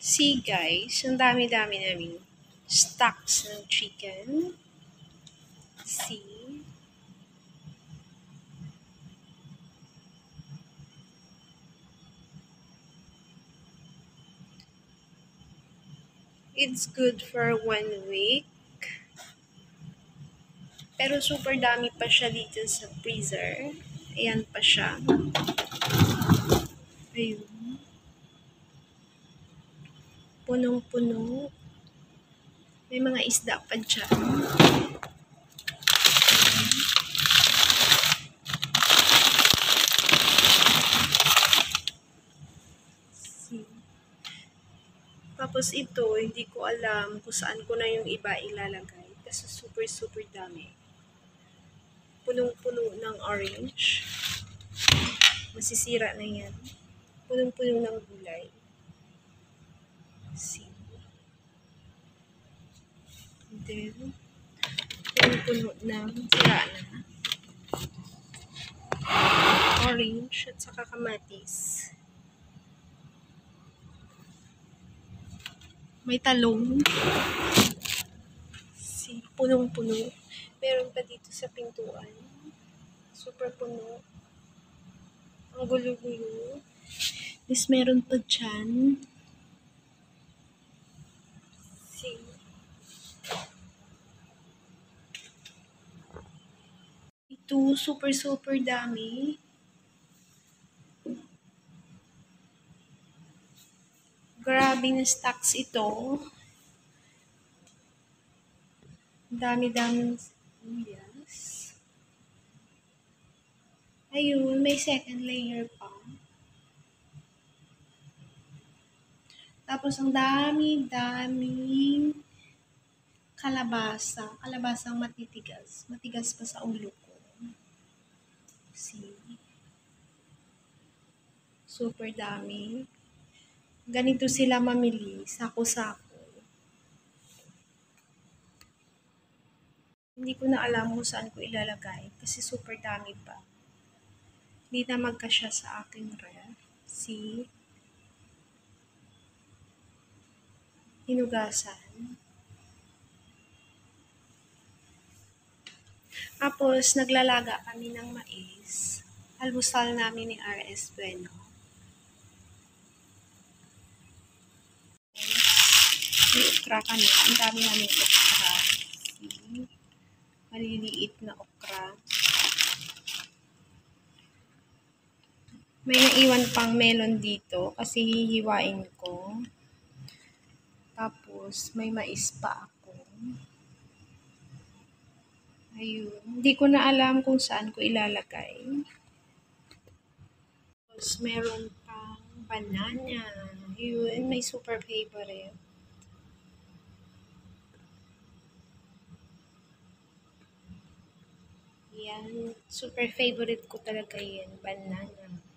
See guys, ang dami-dami namin stocks ng chicken. See. It's good for 1 week. Pero super dami pa siya dito sa freezer. Ayan pa siya. Ayun. Punong-puno. May mga isda pa dyan. See. Tapos ito, hindi ko alam kung saan ko na yung iba ilalagay. Kasi super dami. Punong-puno ng orange. Masisira na yan. Punong-puno ng gulay. See. And then, punong-puno ng sira na. Orange at saka kamatis. May talong. See, punong-puno. Meron pa dito sa pintuan. Super puno. Ang gulo-gulo. Tapos meron pa dyan. See. Ito, super dami. Grabe na stocks ito. Dami-daming sibuyas. Ayun, may second layer pa. Tapos ang dami-daming kalabasa. Kalabasang matitigas. Matigas pa sa ulo ko. See? Super dami. Ganito sila mamili. Sako-sako. Hindi ko na alam kung saan ko ilalagay. Kasi super dami pa. Hindi na magkasya sa aking ref. See? Hinugasan. Tapos, naglalaga kami ng mais. Almusal namin ni R.S. Bueno. May okra kami. Ang dami namin okra. See? Maliliit na okra. May naiwan pang melon dito kasi hihiwain ko. Tapos, may mais pa ako. Ayun. Hindi ko na alam kung saan ko ilalagay. Tapos, meron pang banana. Ayun. May super favorite. Yan. Super favorite ko talaga yan. Banana.